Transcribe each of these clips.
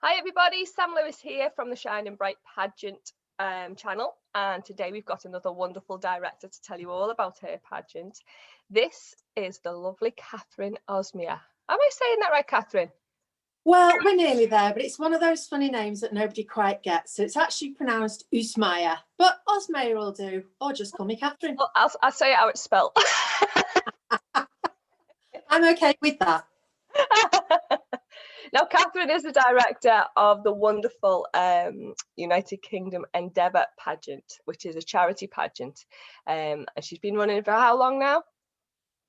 Hi everybody, Sam Lewis here from the Shine and Bright Pageant channel, and today we've got another wonderful director to tell you all about her pageant. This is the lovely Kathryn Ozmaya. Am I saying that right, Kathryn? Well, we're nearly there, but it's one of those funny names that nobody quite gets. So it's actually pronounced Ozmaya, but Ozmaya will do, or just call me Kathryn. Well, I'll say it how it's spelled. I'm okay with that. Now, Kathryn is the director of the wonderful United Kingdom Endeavour pageant, which is a charity pageant. And she's been running for how long now?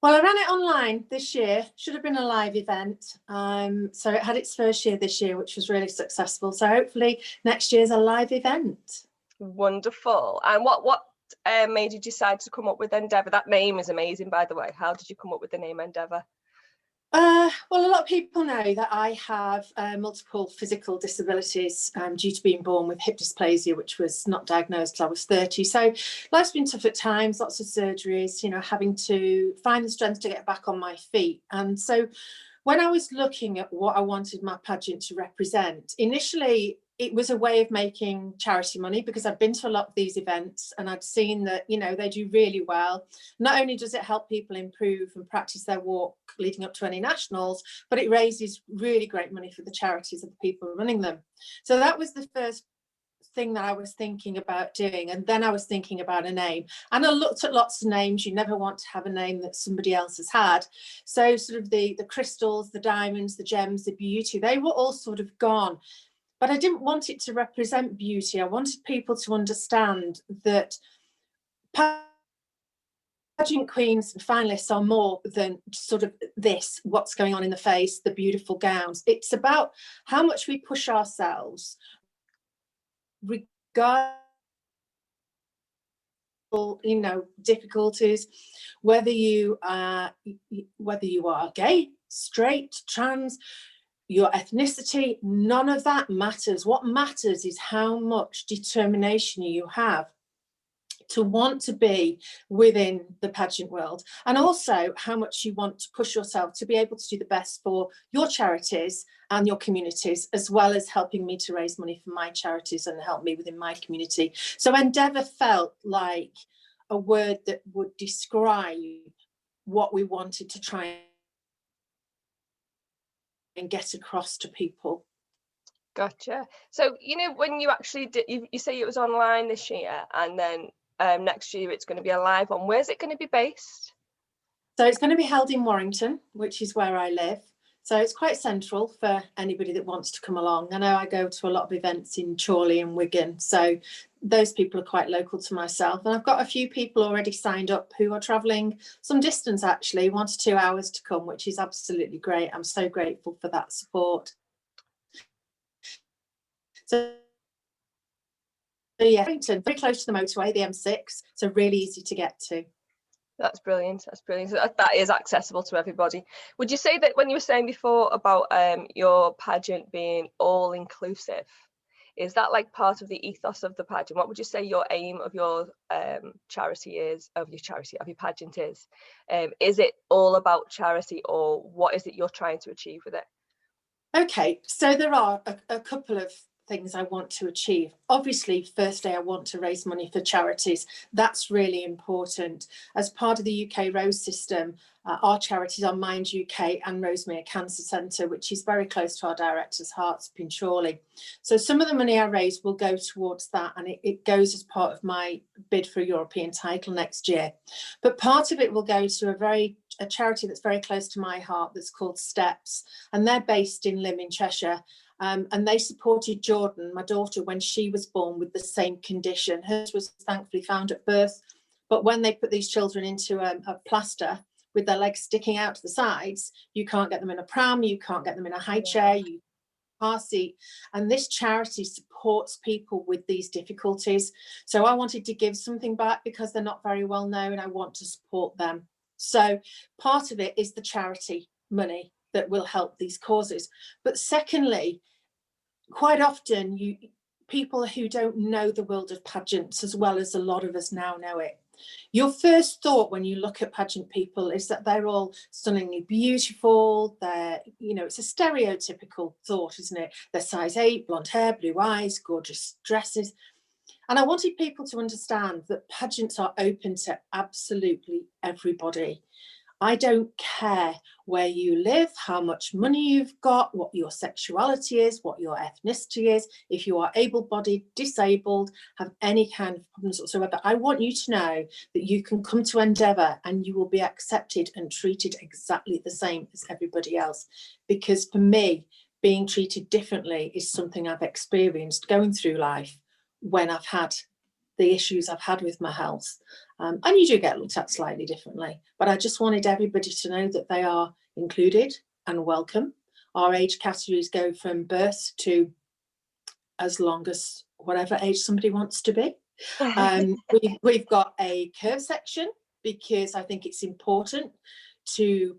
Well, I ran it online this year. Should have been a live event. So it had its first year this year, which was really successful. So hopefully next year's a live event. Wonderful. And what made you decide to come up with Endeavour? That name is amazing, by the way. How did you come up with the name Endeavour? Well, a lot of people know that I have multiple physical disabilities due to being born with hip dysplasia, which was not diagnosed till I was 30. So life's been tough at times, lots of surgeries, having to find the strength to get back on my feet. And so when I was looking at what I wanted my pageant to represent, initially it was a way of making charity money, because I've been to a lot of these events and I'd seen that, they do really well. Not only does it help people improve and practice their walk leading up to any nationals, but it raises really great money for the charities of the people running them. So that was the first thing that I was thinking about doing. And then I was thinking about a name, and I looked at lots of names. You never want to have a name that somebody else has had. So sort of the crystals, the diamonds, the gems, the beauty, they were all sort of gone. But I didn't want it to represent beauty. I wanted people to understand that pageant queens and finalists are more than sort of what's going on in the face, the beautiful gowns. It's about how much we push ourselves, regardless, difficulties, whether you are gay, straight, trans, your ethnicity, none of that matters. What matters is how much determination you have to want to be within the pageant world, and also how much you want to push yourself to be able to do the best for your charities and your communities, as well as helping me to raise money for my charities and help me within my community. So Endeavour felt like a word that would describe what we wanted to try and get across to people. Gotcha. So, when you actually did, you say it was online this year, and then next year it's going to be a live one. Where's it going to be based? So it's going to be held in Warrington, which is where I live. So it's quite central for anybody that wants to come along. I know I go to a lot of events in Chorley and Wigan, so those people are quite local to myself. And I've got a few people already signed up who are travelling some distance, actually, 1 to 2 hours to come, which is absolutely great. I'm so grateful for that support. So yeah, Warrington, very close to the motorway, the M6, so really easy to get to. That's brilliant. That's brilliant. So that is accessible to everybody. Would you say that when you were saying before about your pageant being all inclusive, is that like part of the ethos of the pageant? What would you say your aim of your charity is, of your pageant is? Is it all about charity, or what is it you're trying to achieve with it? Okay, so there are a couple of things I want to achieve. Obviously, firstly, I want to raise money for charities. That's really important. As part of the UK Rose system, our charities are Mind UK and Rosemere Cancer Centre, which is very close to our director's hearts up in Chorley. So some of the money I raise will go towards that, and it goes as part of my bid for a European title next year. But part of it will go to a charity that's very close to my heart, that's called Steps, and they're based in Lymm in Cheshire. And they supported Jordan, my daughter, when she was born with the same condition. Hers was thankfully found at birth, but when they put these children into a plaster with their legs sticking out to the sides, you can't get them in a pram, you can't get them in a high chair, you car seat. And this charity supports people with these difficulties. So I wanted to give something back, because they're not very well known. I want to support them. So part of it is the charity money that will help these causes. But secondly, quite often people who don't know the world of pageants as well as a lot of us now know it, Your first thought when you look at pageant people is that they're all stunningly beautiful. They're, you know, it's a stereotypical thought, isn't it? They're size 8, blonde hair, blue eyes, gorgeous dresses. And I wanted people to understand that pageants are open to absolutely everybody. I don't care where you live, how much money you've got, what your sexuality is, what your ethnicity is, if you are able-bodied, disabled, have any kind of problems whatsoever. I want you to know that you can come to Endeavour and you will be accepted and treated exactly the same as everybody else. Because for me, being treated differently is something I've experienced going through life when I've had the issues I've had with my health. And you do get looked at slightly differently, but I just wanted everybody to know that they are included and welcome. Our age categories go from birth to as long as whatever age somebody wants to be. We've got a curve section because I think it's important to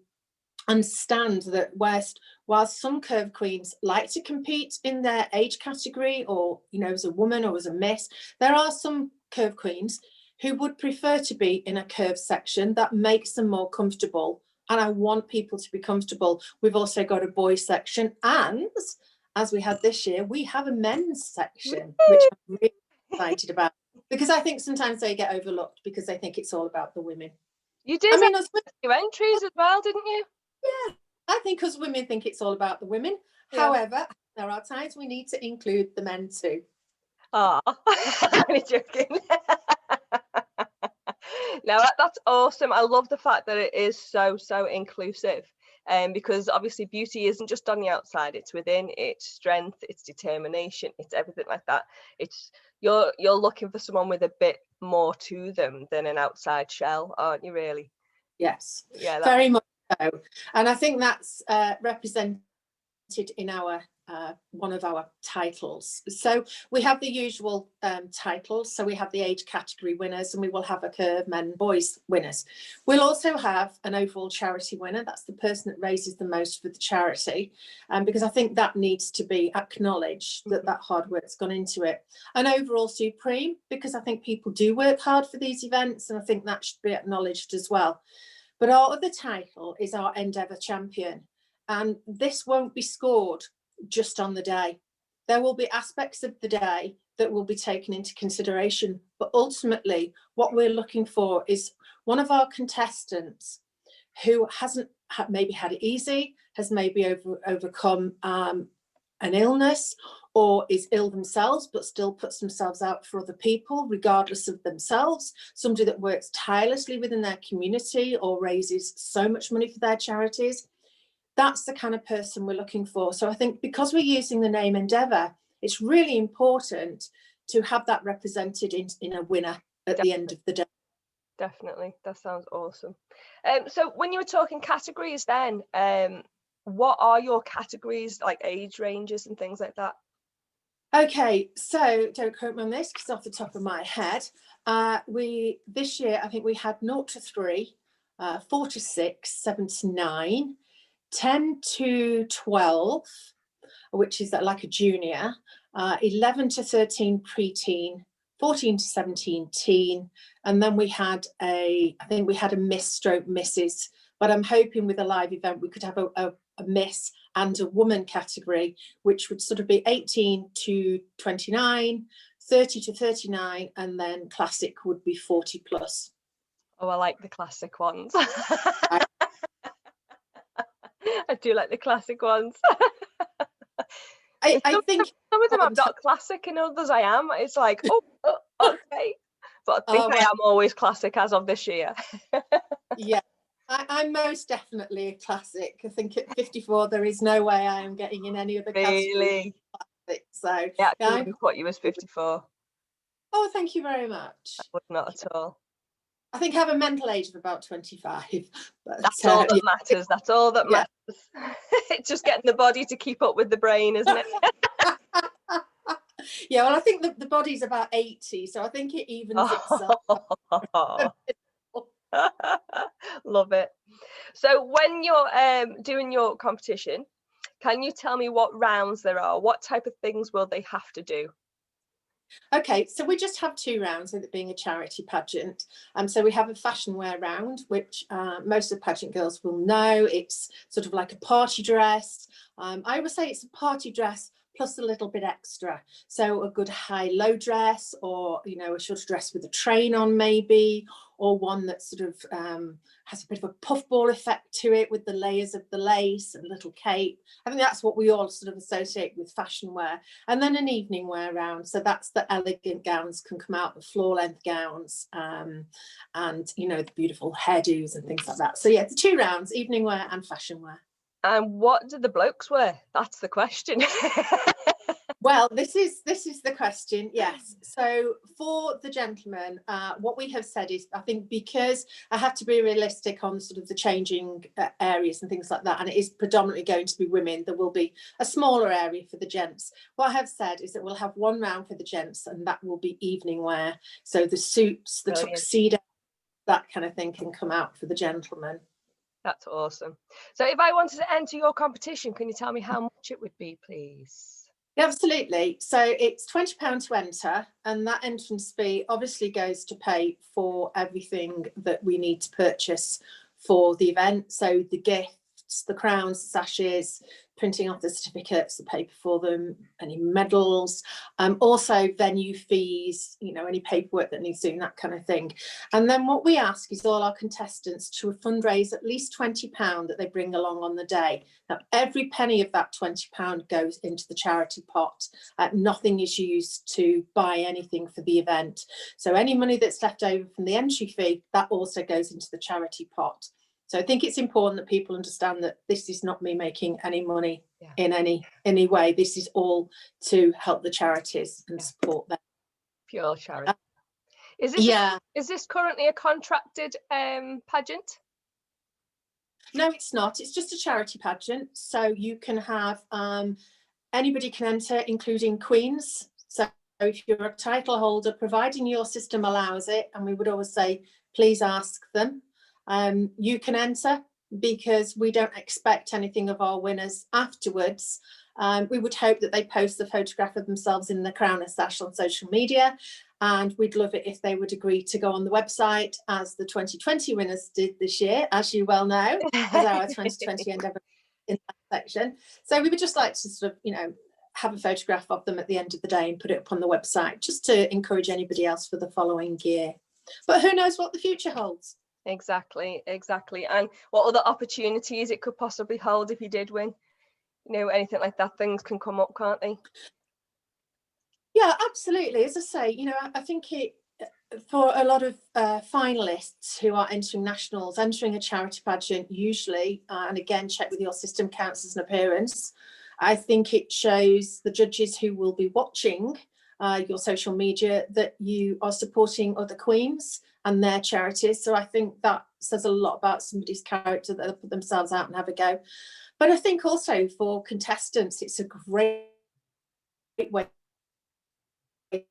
understand that while some curve queens like to compete in their age category, or, you know, as a woman or as a miss, there are some curve queens who would prefer to be in a curve section that makes them more comfortable. And I want people to be comfortable. We've also got a boys section, and as we had this year, we have a men's section, which I'm really excited about, because I think sometimes they get overlooked because they think it's all about the women. You did, I mean, your entries as well, didn't you? Yeah, I think us women think it's all about the women. Yeah. However, there are times we need to include the men too. Oh, I'm only joking. No, that's awesome. I love the fact that it is so inclusive, because obviously beauty isn't just on the outside, it's within, it's strength, it's determination, it's everything like that. It's you're looking for someone with a bit more to them than an outside shell, aren't you, really? Yes, yeah, very much so. And I think that's represented in our one of our titles. So we have the usual titles. So we have the age category winners, and we will have a curve men boys winners. We'll also have an overall charity winner. That's the person that raises the most for the charity, because I think that needs to be acknowledged, that that hard work's gone into it. An overall supreme, because I think people do work hard for these events, and I think that should be acknowledged as well. But our other title is our Endeavour champion, and this won't be scored just on the day. There will be aspects of the day that will be taken into consideration, but ultimately what we're looking for is one of our contestants who hasn't maybe had it easy, has maybe overcome an illness, or is ill themselves but still puts themselves out for other people regardless of themselves, somebody that works tirelessly within their community or raises so much money for their charities. That's the kind of person we're looking for. So I think because we're using the name Endeavour, it's really important to have that represented in a winner at the end of the day. Definitely, that sounds awesome. So when you were talking categories then, what are your categories, like age ranges and things like that? Okay, so don't quote me on this because off the top of my head, this year I think we had 0 to 3, 4 to 6, 7 to 9, 10 to 12, which is like a junior, 11 to 13 preteen, 14 to 17 teen, and then we had I think we had a miss stroke misses, but I'm hoping with a live event we could have a miss and a woman category, which would sort of be 18 to 29, 30 to 39, and then classic would be 40 plus. Oh, I like the classic ones. I do like the classic ones. I think some of them I'm not classic and others I am. It's like, oh okay. But I think I am always classic as of this year. Yeah, I'm most definitely a classic. I think at 54 there is no way I am getting in any other category. Really? Classic. So yeah, I wouldn't have thought you was 54. Oh, thank you very much. I would not at all. I think I have a mental age of about 25. But, that's all that matters. That's all that matters. It's just getting the body to keep up with the brain, isn't it? Yeah, well, I think the body's about 80, so I think it evens itself. Love it. So when you're doing your competition, can you tell me what rounds there are? What type of things will they have to do? Okay, so we just have 2 rounds with it being a charity pageant. So we have a fashion wear round, which most of the pageant girls will know. It's sort of like a party dress. I would say it's a party dress plus a little bit extra. So a good high-low dress, or a short dress with a train on maybe, or one that sort of has a bit of a puffball effect to it with the layers of the lace and a little cape. I think that's what we all sort of associate with fashion wear. And then an evening wear round. So that's the elegant gowns can come out, the floor length gowns, and the beautiful hairdos and things like that. So yeah, the 2 rounds, evening wear and fashion wear. And what do the blokes wear? That's the question. Well, this is the question. Yes. So for the gentlemen, what we have said is, I think because I have to be realistic on sort of the changing areas and things like that, and it is predominantly going to be women, there will be a smaller area for the gents. What I have said is that we'll have 1 round for the gents, and that will be evening wear. So the suits, the Brilliant. tuxedo, that kind of thing can come out for the gentlemen. That's awesome. So if I wanted to enter your competition, can you tell me how much it would be, please? Yeah, absolutely. So it's £20 to enter, and that entrance fee obviously goes to pay for everything that we need to purchase for the event. So the gifts, the crowns, the sashes, printing off the certificates, the paper for them, any medals, also venue fees, any paperwork that needs doing, that kind of thing. And then what we ask is all our contestants to fundraise at least £20 that they bring along on the day. Now, every penny of that £20 goes into the charity pot. Nothing is used to buy anything for the event. So any money that's left over from the entry fee, that also goes into the charity pot. So I think it's important that people understand that this is not me making any money in any way. This is all to help the charities and support them. Pure charity. Is this currently a contracted pageant? No, it's not. It's just a charity pageant. So you can have anybody can enter, including queens. So if you're a title holder, providing your system allows it, and we would always say, please ask them. You can enter, because we don't expect anything of our winners afterwards. We would hope that they post the photograph of themselves in the crown and sash on social media, and we'd love it if they would agree to go on the website, as the 2020 winners did this year, as you well know, as our 2020 Endeavour in that section. So we would just like to sort of, have a photograph of them at the end of the day and put it up on the website, just to encourage anybody else for the following year. But who knows what the future holds? Exactly. And what other opportunities it could possibly hold if you did win? Anything like that, things can come up, can't they? Yeah, absolutely. As I say, I think for a lot of finalists who are entering nationals, entering a charity pageant usually, and again, check with your system, counts as an appearance. I think it shows the judges who will be watching your social media that you are supporting other queens and their charities. So I think that says a lot about somebody's character, that they'll put themselves out and have a go. But I think also for contestants, it's a great way to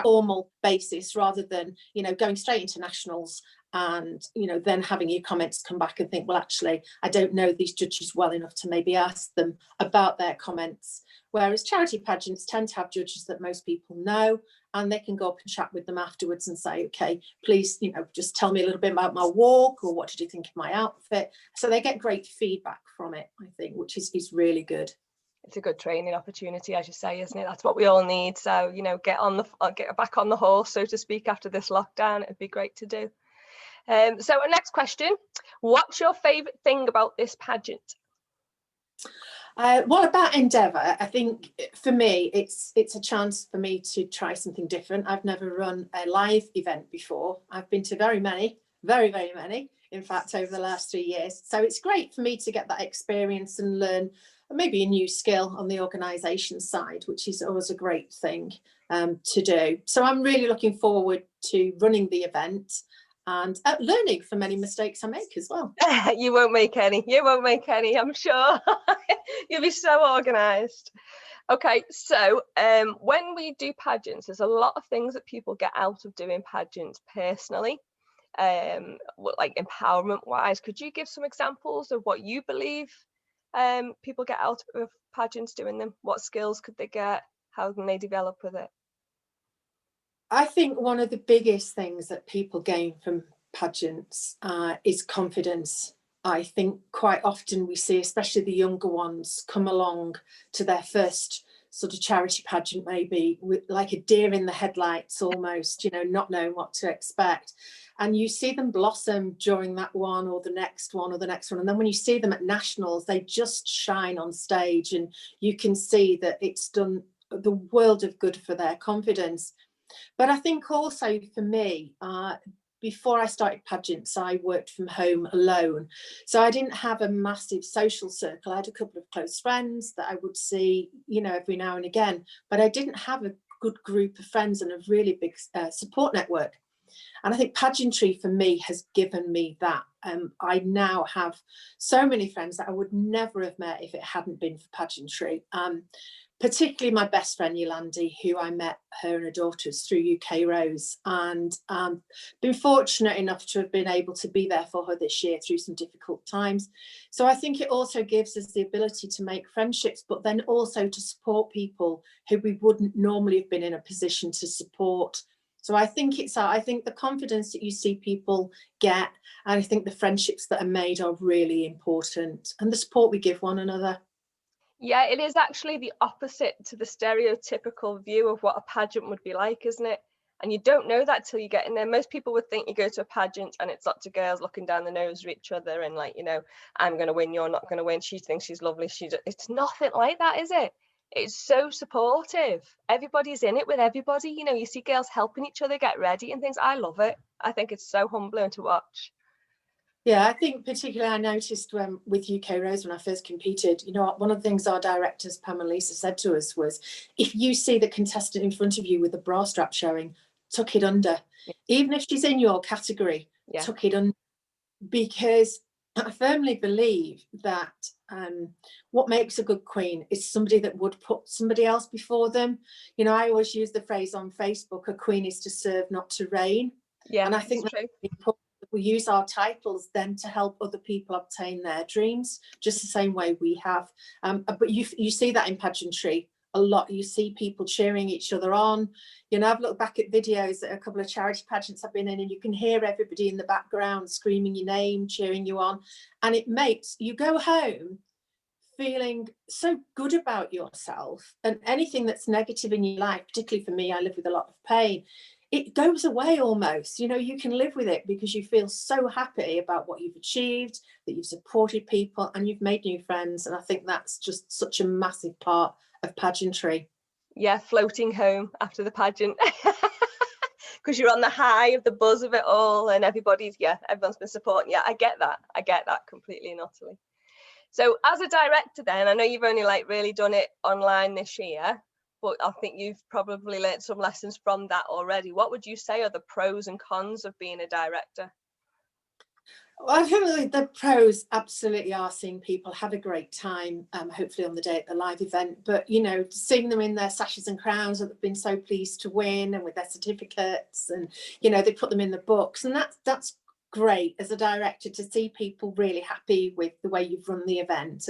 formal basis, rather than going straight into nationals and then having your comments come back and think, well, actually I don't know these judges well enough to maybe ask them about their comments. Whereas charity pageants tend to have judges that most people know, and they can go up and chat with them afterwards and say, okay, please just tell me a little bit about my walk, or what did you think of my outfit? So they get great feedback from it, I think, which is really good. It's a good training opportunity, as you say, isn't it? That's what we all need. So get back on the horse, so to speak, after this lockdown. It'd be great to do. So our next question: what's your favourite thing about this pageant? What about Endeavour? I think for me, it's a chance for me to try something different. I've never run a live event before. I've been to very many, very many, in fact, over the last 3 years. So it's great for me to get that experience and learn maybe a new skill on the organisation side, which is always a great thing to do. So I'm really looking forward to running the event and learning from any mistakes I make as well. You won't make any, I'm sure. You'll be so organised. Okay, so when we do pageants, there's a lot of things that people get out of doing pageants personally, like empowerment wise. Could you give some examples of what you believe people get out of pageants doing them? What skills could they get? How can they develop with it? I think one of the biggest things that people gain from pageants is confidence. I think quite often we see, especially the younger ones, come along to their first sort of charity pageant, maybe with like a deer in the headlights almost, you know, not knowing what to expect. And you see them blossom during that one or the next one or the next one. And then when you see them at nationals, they just shine on stage, and you can see that it's done the world of good for their confidence. But I think also for me, before I started pageants, I worked from home alone. So I didn't have a massive social circle. I had a couple of close friends that I would see, you know, every now and again, but I didn't have a good group of friends and a really big support network. And I think pageantry for me has given me that. I now have so many friends that I would never have met if it hadn't been for pageantry. Particularly my best friend Yolandi, who I met her and her daughters through UK Rose, and been fortunate enough to have been able to be there for her this year through some difficult times. So I think it also gives us the ability to make friendships, but then also to support people who we wouldn't normally have been in a position to support. So I think the confidence that you see people get, and I think the friendships that are made are really important, and the support we give one another. Yeah, it is actually the opposite to the stereotypical view of what a pageant would be like, isn't it? And you don't know that till you get in there. Most people would think you go to a pageant and it's lots of girls looking down the nose at each other and like, you know, I'm going to win, you're not going to win. She thinks she's lovely. It's nothing like that, is it? It's so supportive. Everybody's in it with everybody. You know, you see girls helping each other get ready and things. I love it. I think it's so humbling to watch. Yeah, I think particularly I noticed with UK Rose when I first competed, you know, one of the things our directors, Pam and Lisa, said to us was, if you see the contestant in front of you with the bra strap showing, tuck it under. Yeah. Even if she's in your category, Yeah. tuck it under. Because I firmly believe that what makes a good queen is somebody that would put somebody else before them. You know, I always use the phrase on Facebook, a queen is to serve, not to reign. Yeah, And I think it's true. that's important. We use our titles then to help other people obtain their dreams, just the same way we have. But you see that in pageantry a lot. You see people cheering each other on. You know, I've looked back at videos at a couple of charity pageants I've been in, and you can hear everybody in the background screaming your name, cheering you on. And it makes you go home feeling so good about yourself, and anything that's negative in your life, particularly for me, I live with a lot of pain, it goes away almost. You know, you can live with it because you feel so happy about what you've achieved, that you've supported people and you've made new friends. And I think that's just such a massive part of pageantry. Yeah, floating home after the pageant because you're on the high of the buzz of it all and everyone's been supporting. Yeah, I get that completely and utterly. So as a director then, I know you've only like really done it online this year, but I think you've probably learned some lessons from that already. What would you say are the pros and cons of being a director? Well, I think the pros absolutely are seeing people have a great time, hopefully on the day at the live event, but, you know, seeing them in their sashes and crowns that they've been so pleased to win, and with their certificates, and, you know, they put them in the books, and that's great as a director to see people really happy with the way you've run the event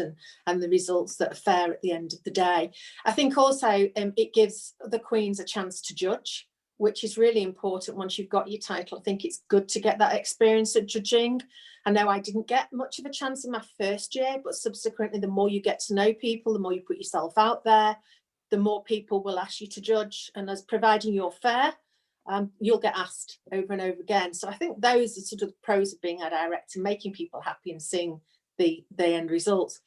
and the results that are fair at the end of the day. I think also it gives the queens a chance to judge, which is really important once you've got your title. I think it's good to get that experience of judging. I know I didn't get much of a chance in my first year, but subsequently, the more you get to know people, the more you put yourself out there, the more people will ask you to judge. And as providing you're fair, you'll get asked over and over again. So I think those are sort of the pros of being a director, making people happy and seeing the end results.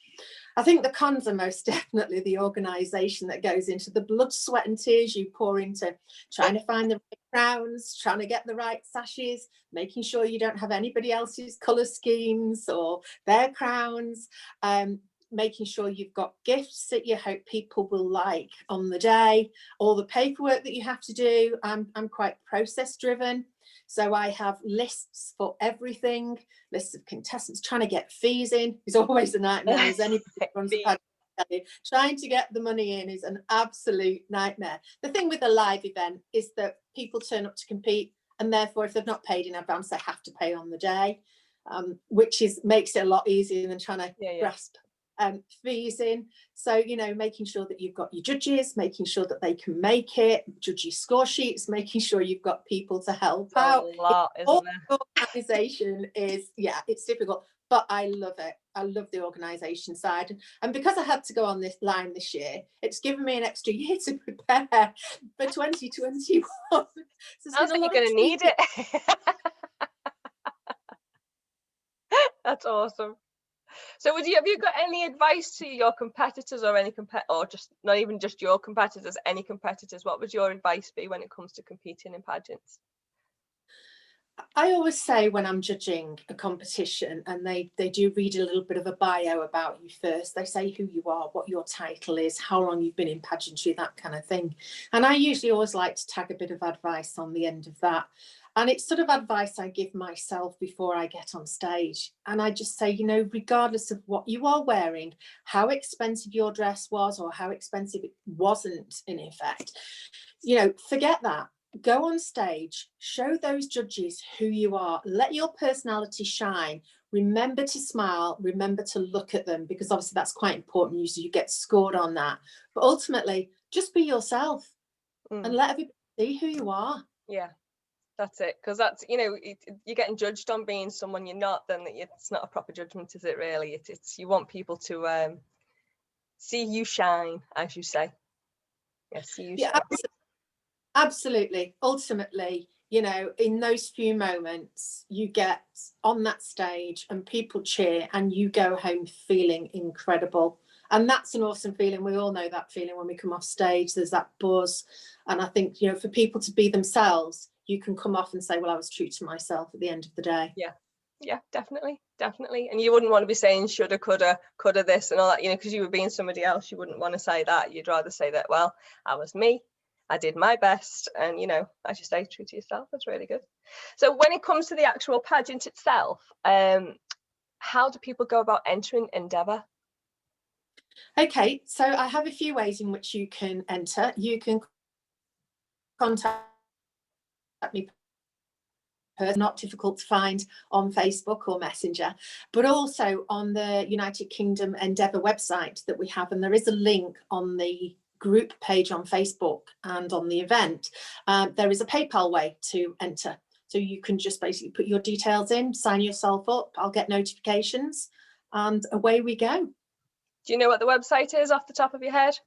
I think the cons are most definitely the organisation that goes into the blood, sweat and tears you pour into trying to find the right crowns, trying to get the right sashes, making sure you don't have anybody else's colour schemes or their crowns, making sure you've got gifts that you hope people will like on the day, all the paperwork that you have to do. I'm quite process driven. So I have lists for everything, lists of contestants, trying to get fees in is always a nightmare. As anybody runs a pageant, trying to get the money in is an absolute nightmare. The thing with a live event is that people turn up to compete, and therefore if they've not paid in advance, they have to pay on the day, which makes it a lot easier than trying to grasp fees in. So, you know, making sure that you've got your judges, making sure that they can make it, judgy score sheets, making sure you've got people to help out. A lot, isn't there? Organisation is, yeah, it's difficult, but I love it. I love the organisation side. And because I had to go on this line this year, it's given me an extra year to prepare for 2021. So Sounds like you're going to need it. That's awesome. So have you got any advice to your competitors, or or just not even just your competitors, any competitors? What would your advice be when it comes to competing in pageants? I always say when I'm judging a competition and they do read a little bit of a bio about you first, they say who you are, what your title is, how long you've been in pageantry, that kind of thing. And I usually always like to tag a bit of advice on the end of that. And it's sort of advice I give myself before I get on stage. And I just say, you know, regardless of what you are wearing, how expensive your dress was or how expensive it wasn't, in effect, you know, forget that. Go on stage, show those judges who you are, let your personality shine. Remember to smile, remember to look at them, because obviously that's quite important. Usually you get scored on that. But ultimately, just be yourself and let everybody see who you are. Yeah, that's it. Because that's, you know, you're getting judged on being someone you're not, then it's not a proper judgment, is it really? It's you want people to see you shine, as you say. Yeah, see you shine. Absolutely. Ultimately, you know, in those few moments, you get on that stage and people cheer and you go home feeling incredible. And that's an awesome feeling. We all know that feeling when we come off stage. There's that buzz. And I think, you know, for people to be themselves, you can come off and say, well, I was true to myself at the end of the day. Yeah, definitely. And you wouldn't want to be saying shoulda, coulda this and all that, you know, because you were being somebody else. You wouldn't want to say that. You'd rather say that, well, I was me. I did my best, and, you know, as you say, true to yourself. That's really good. So when it comes to the actual pageant itself, how do people go about entering Endeavour? Okay, so I have a few ways in which you can enter. You can contact me. Not difficult to find on Facebook or Messenger, but also on the United Kingdom Endeavour website that we have, and there is a link on the group page on Facebook and on the event. There is a PayPal way to enter, so you can just basically put your details in, sign yourself up, I'll get notifications, and away we go. Do you know what the website is off the top of your head?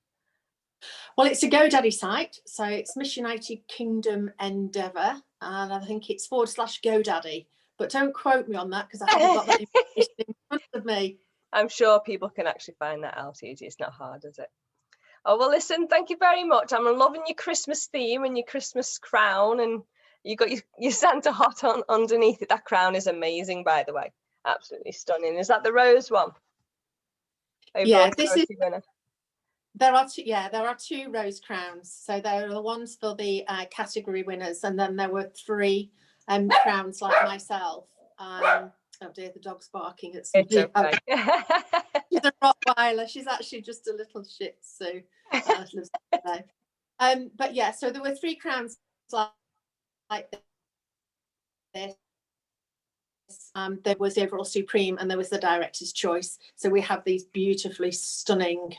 Well, it's a GoDaddy site, so it's Miss United Kingdom Endeavour, and I think it's /GoDaddy. But don't quote me on that because I haven't got that information in front of me. I'm sure people can actually find that out easy. It's not hard, is it? Oh, well, listen, thank you very much. I'm loving your Christmas theme and your Christmas crown, and you got your Santa hat on underneath it. That crown is amazing, by the way. Absolutely stunning. Is that the rose one? Yeah, this is. There are two rose crowns. So there are the ones for the category winners, and then there were 3 crowns like myself. Oh dear, the dog's barking at somebody. It's okay. She's a Rottweiler. She's actually just a little Shih Tzu. But yeah, so there were 3 crowns like this. There was the overall supreme, and there was the director's choice. So we have these beautifully stunning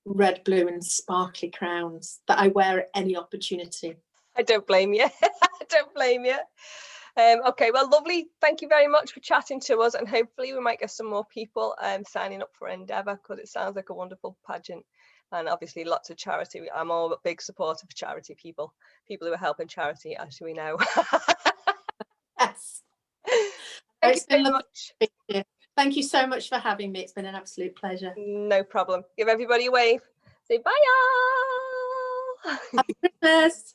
red, blue and sparkly crowns that I wear at any opportunity. I don't blame you. I don't blame you. Okay, well, lovely. Thank you very much for chatting to us, and hopefully we might get some more people signing up for Endeavour, because it sounds like a wonderful pageant, and obviously lots of charity. I'm all a big supporter of charity, people who are helping charity, as we know. Yes. Thank you very much. Thank you so much for having me. It's been an absolute pleasure. No problem. Give everybody a wave. Say bye, y'all. Happy Christmas.